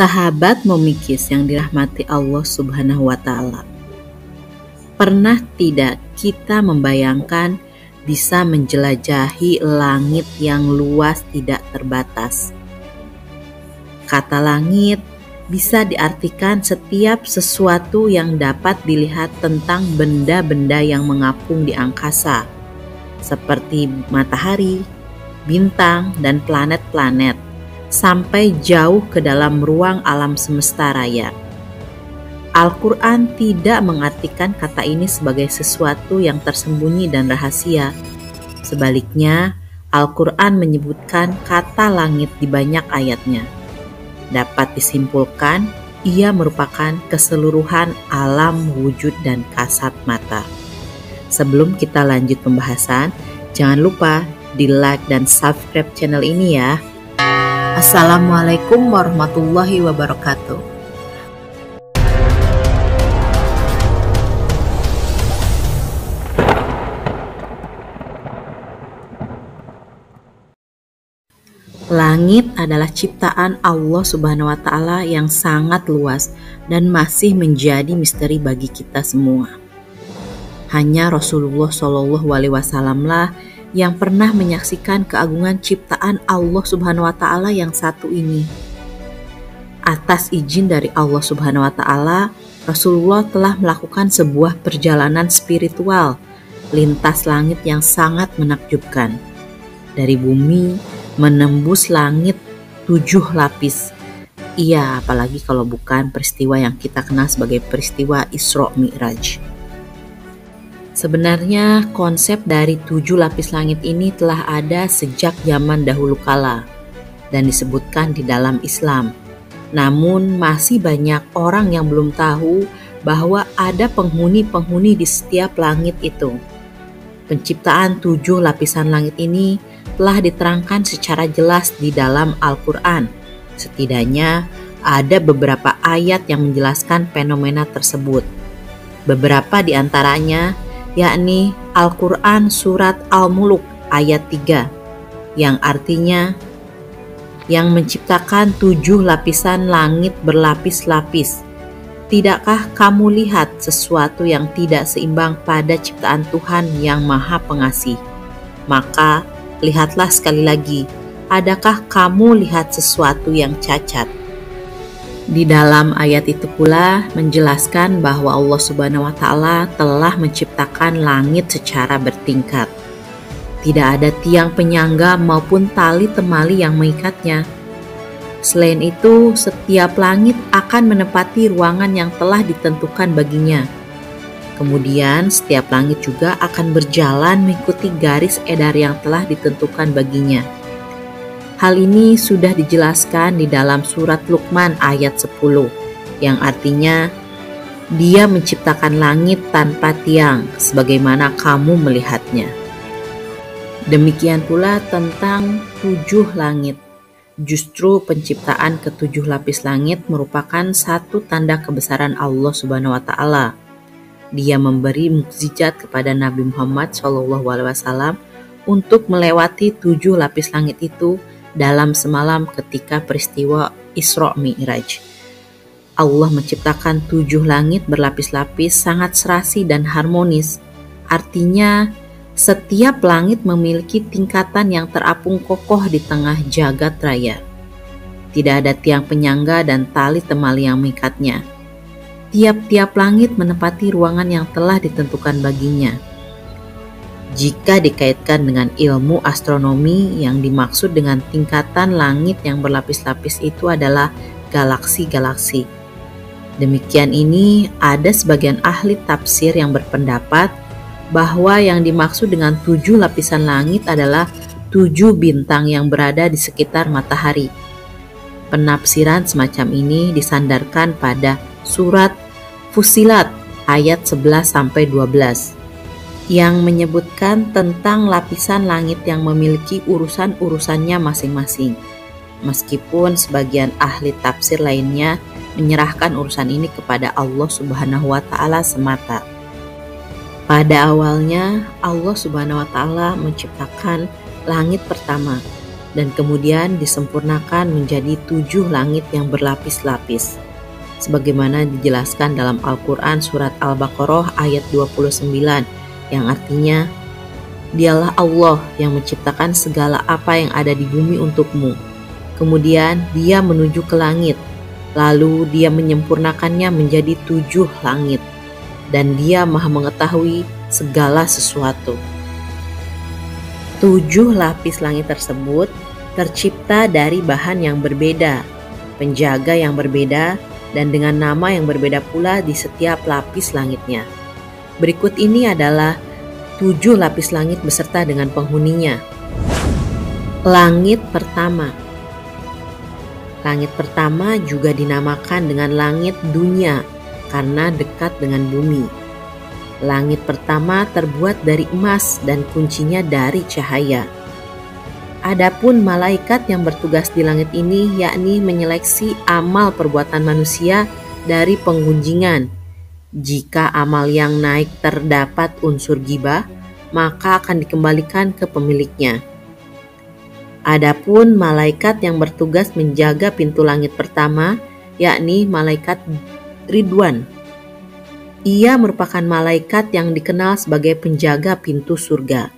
Sahabat memikis yang dirahmati Allah Subhanahu wa Ta'ala, pernah tidak kita membayangkan bisa menjelajahi langit yang luas tidak terbatas? Kata langit bisa diartikan setiap sesuatu yang dapat dilihat tentang benda-benda yang mengapung di angkasa, seperti matahari, bintang, dan planet-planet, sampai jauh ke dalam ruang alam semesta raya. Al-Quran tidak mengartikan kata ini sebagai sesuatu yang tersembunyi dan rahasia. Sebaliknya, Al-Quran menyebutkan kata langit di banyak ayatnya. Dapat disimpulkan, ia merupakan keseluruhan alam wujud dan kasat mata. Sebelum kita lanjut pembahasan, jangan lupa di like dan subscribe channel ini ya. Assalamualaikum warahmatullahi wabarakatuh. Langit adalah ciptaan Allah Subhanahu wa Ta'ala yang sangat luas dan masih menjadi misteri bagi kita semua. Hanya Rasulullah SAW lah yang pernah menyaksikan keagungan ciptaan Allah Subhanahu wa Ta'ala yang satu ini. Atas izin dari Allah Subhanahu wa Ta'ala, Rasulullah telah melakukan sebuah perjalanan spiritual lintas langit yang sangat menakjubkan. Dari bumi menembus langit 7 lapis. Iya, apalagi kalau bukan peristiwa yang kita kenal sebagai peristiwa Isra Mi'raj. Sebenarnya konsep dari 7 lapis langit ini telah ada sejak zaman dahulu kala dan disebutkan di dalam Islam. Namun masih banyak orang yang belum tahu bahwa ada penghuni-penghuni di setiap langit itu. Penciptaan 7 lapisan langit ini telah diterangkan secara jelas di dalam Al-Quran. Setidaknya ada beberapa ayat yang menjelaskan fenomena tersebut. Beberapa di antaranya yakni Al-Quran Surat Al-Muluk ayat 3 yang artinya yang menciptakan 7 lapisan langit berlapis-lapis. Tidakkah kamu lihat sesuatu yang tidak seimbang pada ciptaan Tuhan yang Maha Pengasih? Maka lihatlah sekali lagi, adakah kamu lihat sesuatu yang cacat? Di dalam ayat itu pula menjelaskan bahwa Allah Subhanahu wa Ta'ala telah menciptakan langit secara bertingkat. Tidak ada tiang penyangga maupun tali temali yang mengikatnya. Selain itu, setiap langit akan menempati ruangan yang telah ditentukan baginya. Kemudian setiap langit juga akan berjalan mengikuti garis edar yang telah ditentukan baginya. Hal ini sudah dijelaskan di dalam surat Luqman ayat 10 yang artinya Dia menciptakan langit tanpa tiang sebagaimana kamu melihatnya. Demikian pula tentang 7 langit. Justru penciptaan ke-7 lapis langit merupakan satu tanda kebesaran Allah Subhanahu wa Ta'ala. Dia memberi mukjizat kepada Nabi Muhammad SAW untuk melewati 7 lapis langit itu dalam semalam ketika peristiwa Isra Mi'raj. Allah menciptakan 7 langit berlapis-lapis sangat serasi dan harmonis. Artinya, setiap langit memiliki tingkatan yang terapung kokoh di tengah jagat raya. Tidak ada tiang penyangga dan tali temali yang mengikatnya. Tiap-tiap langit menempati ruangan yang telah ditentukan baginya. Jika dikaitkan dengan ilmu astronomi, yang dimaksud dengan tingkatan langit yang berlapis-lapis itu adalah galaksi-galaksi. Demikian ini, ada sebagian ahli tafsir yang berpendapat bahwa yang dimaksud dengan 7 lapisan langit adalah 7 bintang yang berada di sekitar matahari. Penafsiran semacam ini disandarkan pada surat Fussilat ayat 11-12 yang menyebutkan tentang lapisan langit yang memiliki urusan-urusannya masing-masing. Meskipun sebagian ahli tafsir lainnya menyerahkan urusan ini kepada Allah Subhanahu wa Ta'ala semata. Pada awalnya Allah Subhanahu wa Ta'ala menciptakan langit pertama dan kemudian disempurnakan menjadi 7 langit yang berlapis-lapis. Sebagaimana dijelaskan dalam Al-Quran surat Al-Baqarah ayat 29, yang artinya, Dialah Allah yang menciptakan segala apa yang ada di bumi untukmu. Kemudian Dia menuju ke langit, lalu Dia menyempurnakannya menjadi 7 langit, dan Dia Maha mengetahui segala sesuatu. 7 lapis langit tersebut tercipta dari bahan yang berbeda, penjaga yang berbeda, dan dengan nama yang berbeda pula di setiap lapis langitnya. Berikut ini adalah 7 lapis langit beserta dengan penghuninya. Langit pertama. Langit pertama juga dinamakan dengan langit dunia karena dekat dengan bumi. Langit pertama terbuat dari emas dan kuncinya dari cahaya. Adapun malaikat yang bertugas di langit ini yakni menyeleksi amal perbuatan manusia dari penggunjingan. Jika amal yang naik terdapat unsur ghibah, maka akan dikembalikan ke pemiliknya. Adapun malaikat yang bertugas menjaga pintu langit pertama, yakni malaikat Ridwan. Ia merupakan malaikat yang dikenal sebagai penjaga pintu surga.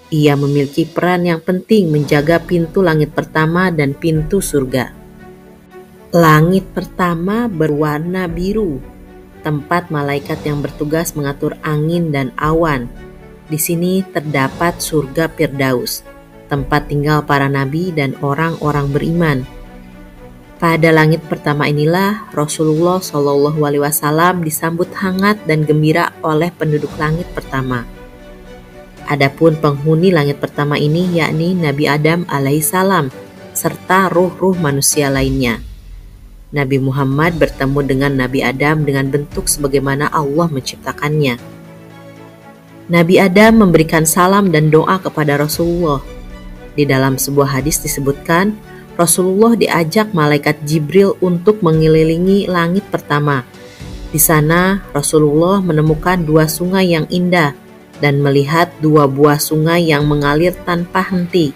Ia memiliki peran yang penting menjaga pintu langit pertama dan pintu surga. Langit pertama berwarna biru, tempat malaikat yang bertugas mengatur angin dan awan. Di sini terdapat surga Firdaus, tempat tinggal para nabi dan orang-orang beriman. Pada langit pertama inilah Rasulullah SAW disambut hangat dan gembira oleh penduduk langit pertama. Adapun penghuni langit pertama ini yakni Nabi Adam alaihissalam serta ruh-ruh manusia lainnya. Nabi Muhammad bertemu dengan Nabi Adam dengan bentuk sebagaimana Allah menciptakannya. Nabi Adam memberikan salam dan doa kepada Rasulullah. Di dalam sebuah hadis disebutkan, Rasulullah diajak malaikat Jibril untuk mengelilingi langit pertama. Di sana Rasulullah menemukan 2 sungai yang indah dan melihat 2 buah sungai yang mengalir tanpa henti.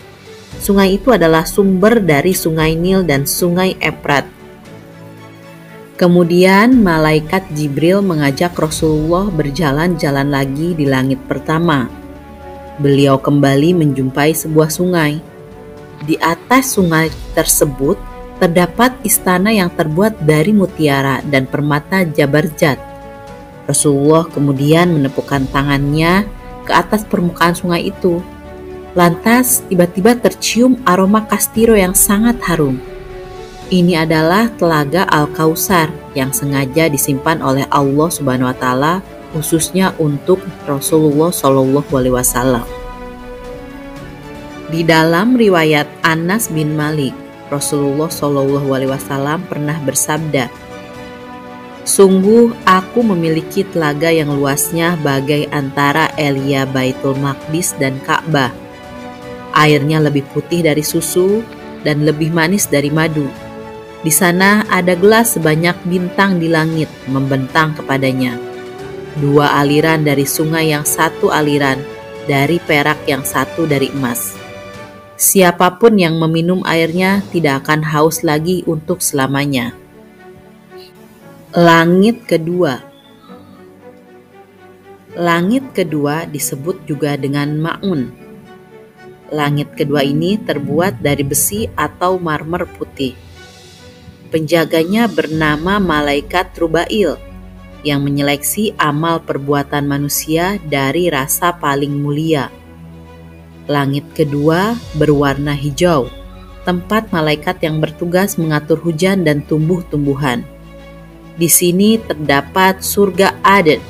Sungai itu adalah sumber dari sungai Nil dan sungai Efrat. Kemudian malaikat Jibril mengajak Rasulullah berjalan-jalan lagi di langit pertama. Beliau kembali menjumpai sebuah sungai. Di atas sungai tersebut terdapat istana yang terbuat dari mutiara dan permata Jabarjat. Rasulullah kemudian menepukkan tangannya ke atas permukaan sungai itu. Lantas tiba-tiba tercium aroma kastiro yang sangat harum. Ini adalah telaga Al-Kautsar yang sengaja disimpan oleh Allah Subhanahu wa taala khususnya untuk Rasulullah SAW. Di dalam riwayat Anas bin Malik, Rasulullah SAW pernah bersabda, "Sungguh aku memiliki telaga yang luasnya bagai antara Elia Baitul Maqdis dan Ka'bah. Airnya lebih putih dari susu dan lebih manis dari madu. Di sana ada gelas sebanyak bintang di langit membentang kepadanya. 2 aliran dari sungai yang satu aliran dari perak yang satu dari emas. Siapapun yang meminum airnya tidak akan haus lagi untuk selamanya." Langit kedua. Langit kedua disebut juga dengan Ma'un. Langit kedua ini terbuat dari besi atau marmer putih. Penjaganya bernama Malaikat Rubail yang menyeleksi amal perbuatan manusia dari rasa paling mulia. Langit kedua berwarna hijau, tempat malaikat yang bertugas mengatur hujan dan tumbuh-tumbuhan. Di sini terdapat surga Aden,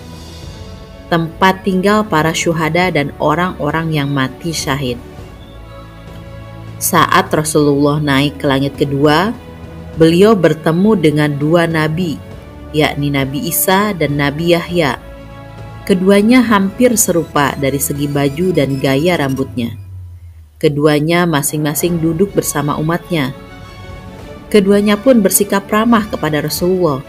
tempat tinggal para syuhada dan orang-orang yang mati syahid. Saat Rasulullah naik ke langit kedua, beliau bertemu dengan 2 nabi, yakni Nabi Isa dan Nabi Yahya. Keduanya hampir serupa dari segi baju dan gaya rambutnya. Keduanya masing-masing duduk bersama umatnya. Keduanya pun bersikap ramah kepada Rasulullah.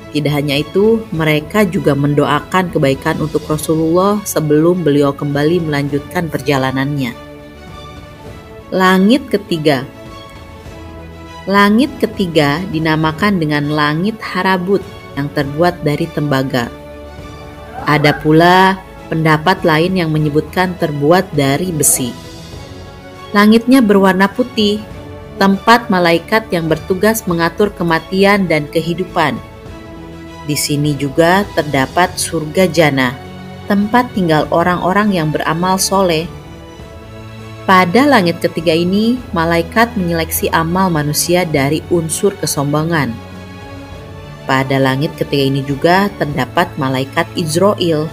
Tidak hanya itu, mereka juga mendoakan kebaikan untuk Rasulullah sebelum beliau kembali melanjutkan perjalanannya. Langit ketiga. Langit ketiga dinamakan dengan langit Harabut yang terbuat dari tembaga. Ada pula pendapat lain yang menyebutkan terbuat dari besi. Langitnya berwarna putih, tempat malaikat yang bertugas mengatur kematian dan kehidupan. Di sini juga terdapat surga jannah, tempat tinggal orang-orang yang beramal soleh. Pada langit ketiga ini, malaikat menyeleksi amal manusia dari unsur kesombongan. Pada langit ketiga ini juga terdapat malaikat Izrail.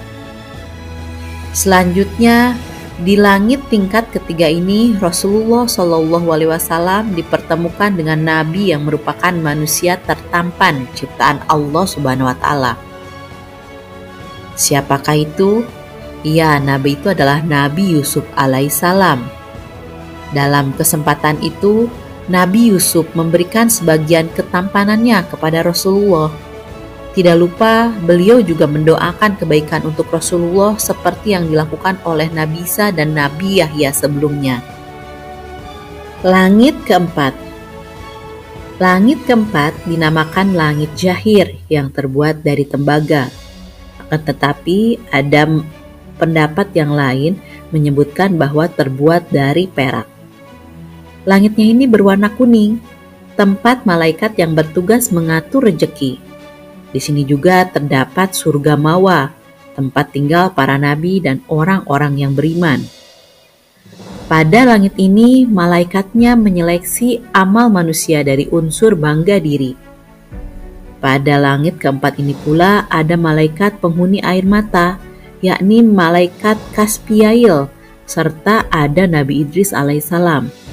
Selanjutnya, di langit tingkat ketiga ini, Rasulullah SAW dipertemukan dengan Nabi yang merupakan manusia tertampan ciptaan Allah Subhanahu wa Ta'ala. Siapakah itu? Ya, Nabi itu adalah Nabi Yusuf alaihissalam. Dalam kesempatan itu, Nabi Yusuf memberikan sebagian ketampanannya kepada Rasulullah. Tidak lupa, beliau juga mendoakan kebaikan untuk Rasulullah seperti yang dilakukan oleh Nabi Isa dan Nabi Yahya sebelumnya. Langit keempat. Langit keempat dinamakan langit Jahir yang terbuat dari tembaga. Akan tetapi, ada pendapat yang lain menyebutkan bahwa terbuat dari perak. Langitnya ini berwarna kuning, tempat malaikat yang bertugas mengatur rejeki. Di sini juga terdapat surga Mawa, tempat tinggal para nabi dan orang-orang yang beriman. Pada langit ini, malaikatnya menyeleksi amal manusia dari unsur bangga diri. Pada langit keempat ini pula ada malaikat penghuni air mata, yakni malaikat Kaspiail, serta ada Nabi Idris alaihissalam.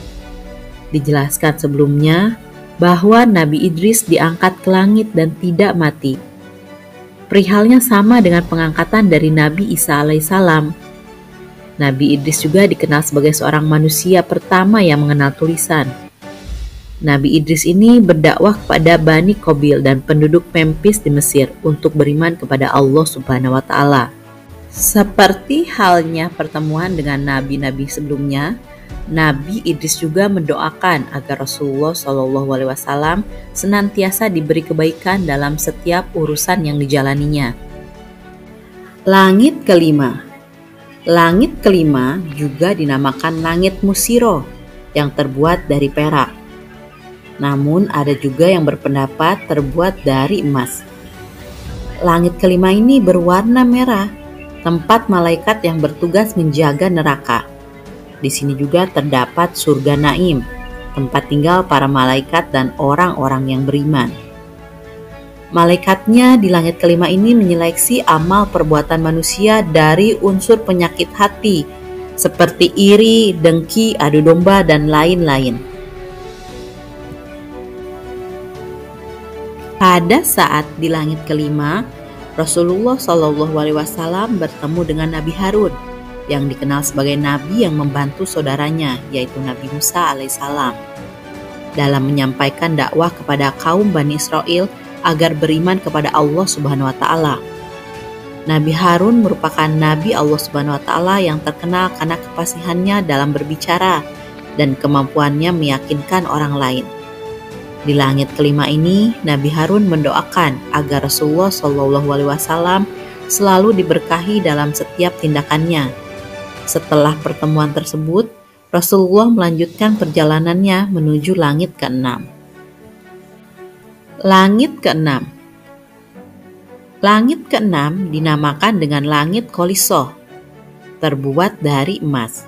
Dijelaskan sebelumnya bahwa Nabi Idris diangkat ke langit dan tidak mati. Perihalnya sama dengan pengangkatan dari Nabi Isa alaihissalam. Nabi Idris juga dikenal sebagai seorang manusia pertama yang mengenal tulisan. Nabi Idris ini berdakwah kepada Bani Qabil dan penduduk Memphis di Mesir untuk beriman kepada Allah Subhanahu wa Ta'ala. Seperti halnya pertemuan dengan nabi-nabi sebelumnya, Nabi Idris juga mendoakan agar Rasulullah SAW senantiasa diberi kebaikan dalam setiap urusan yang dijalaninya. Langit kelima. Langit kelima juga dinamakan langit Musiro yang terbuat dari perak. Namun ada juga yang berpendapat terbuat dari emas. Langit kelima ini berwarna merah, tempat malaikat yang bertugas menjaga neraka. Di sini juga terdapat surga Naim, tempat tinggal para malaikat dan orang-orang yang beriman. Malaikatnya di langit kelima ini menyeleksi amal perbuatan manusia dari unsur penyakit hati, seperti iri, dengki, adu domba, dan lain-lain. Pada saat di langit kelima, Rasulullah SAW bertemu dengan Nabi Harun, yang dikenal sebagai nabi yang membantu saudaranya, yaitu Nabi Musa alaihissalam, dalam menyampaikan dakwah kepada kaum Bani Israel agar beriman kepada Allah Subhanahu wa Ta'ala. Nabi Harun merupakan nabi Allah Subhanahu wa Ta'ala yang terkenal karena kefasihannya dalam berbicara dan kemampuannya meyakinkan orang lain. Di langit kelima ini, Nabi Harun mendoakan agar Rasulullah SAW selalu diberkahi dalam setiap tindakannya. Setelah pertemuan tersebut, Rasulullah melanjutkan perjalanannya menuju langit keenam. Langit keenam. Langit keenam dinamakan dengan langit Kholisoh, terbuat dari emas.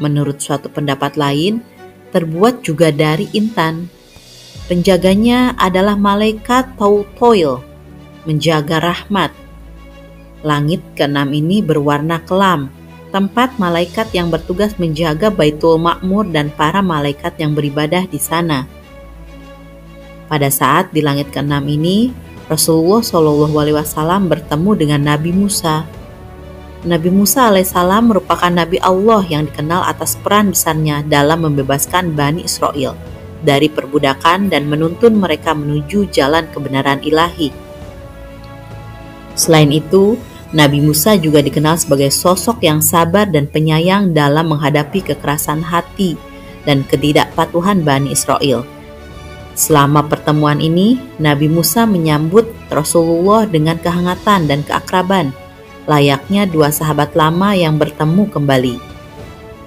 Menurut suatu pendapat lain, terbuat juga dari intan. Penjaganya adalah malaikat Tautoil, menjaga rahmat. Langit keenam ini berwarna kelam, tempat malaikat yang bertugas menjaga Baitul Ma'mur dan para malaikat yang beribadah di sana. Pada saat di langit keenam ini, Rasulullah SAW bertemu dengan Nabi Musa. Nabi Musa alaihissalam merupakan Nabi Allah yang dikenal atas peran besarnya dalam membebaskan Bani Israel dari perbudakan dan menuntun mereka menuju jalan kebenaran ilahi. Selain itu, Nabi Musa juga dikenal sebagai sosok yang sabar dan penyayang dalam menghadapi kekerasan hati dan ketidakpatuhan Bani Israel. Selama pertemuan ini, Nabi Musa menyambut Rasulullah dengan kehangatan dan keakraban, layaknya dua sahabat lama yang bertemu kembali.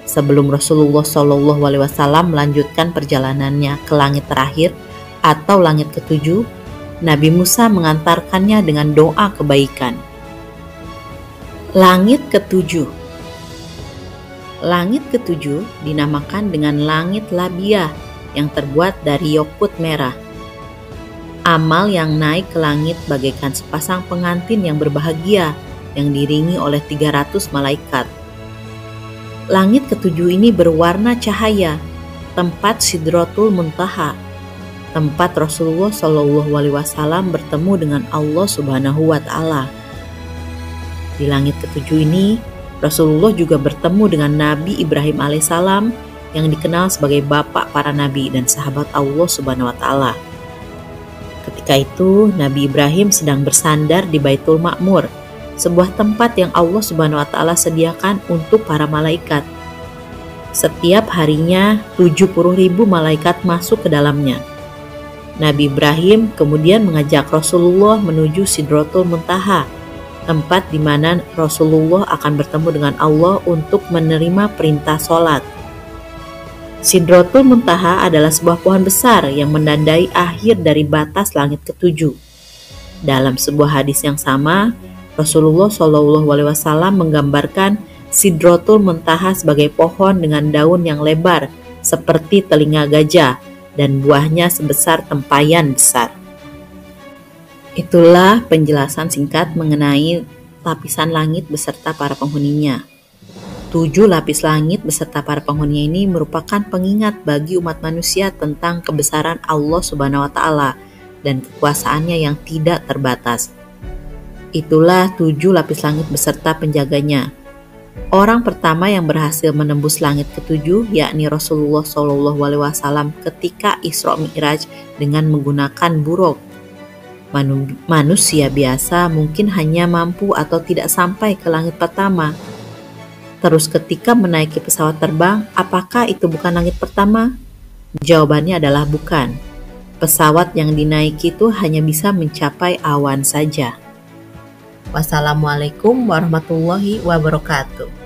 Sebelum Rasulullah SAW melanjutkan perjalanannya ke langit terakhir atau langit ketujuh, Nabi Musa mengantarkannya dengan doa kebaikan. Langit ketujuh. Langit ketujuh dinamakan dengan langit Labiah yang terbuat dari yakut merah. Amal yang naik ke langit bagaikan sepasang pengantin yang berbahagia yang diiringi oleh 300 malaikat. Langit ketujuh ini berwarna cahaya, tempat Sidratul Muntaha, tempat Rasulullah SAW bertemu dengan Allah Subhanahu wa Ta'ala. Di langit ketujuh ini, Rasulullah juga bertemu dengan Nabi Ibrahim alaihissalam yang dikenal sebagai bapak para nabi dan sahabat Allah Subhanahu wa Ta'ala. Ketika itu, Nabi Ibrahim sedang bersandar di Baitul Ma'mur, sebuah tempat yang Allah Subhanahu wa Ta'ala sediakan untuk para malaikat. Setiap harinya 70.000 malaikat masuk ke dalamnya. Nabi Ibrahim kemudian mengajak Rasulullah menuju Sidratul Muntaha, tempat di mana Rasulullah akan bertemu dengan Allah untuk menerima perintah sholat. Sidratul Muntaha adalah sebuah pohon besar yang menandai akhir dari batas langit ketujuh. Dalam sebuah hadis yang sama, Rasulullah SAW menggambarkan Sidratul Muntaha sebagai pohon dengan daun yang lebar seperti telinga gajah dan buahnya sebesar tempayan besar. Itulah penjelasan singkat mengenai lapisan langit beserta para penghuninya. 7 lapis langit beserta para penghuni ini merupakan pengingat bagi umat manusia tentang kebesaran Allah Subhanahu wa Ta'ala dan kekuasaannya yang tidak terbatas. Itulah 7 lapis langit beserta penjaganya. Orang pertama yang berhasil menembus langit ketujuh yakni Rasulullah SAW ketika Isra Mi'raj dengan menggunakan buruk. Manusia biasa mungkin hanya mampu atau tidak sampai ke langit pertama. Terus ketika menaiki pesawat terbang, apakah itu bukan langit pertama? Jawabannya adalah bukan. Pesawat yang dinaiki itu hanya bisa mencapai awan saja. Wassalamualaikum warahmatullahi wabarakatuh.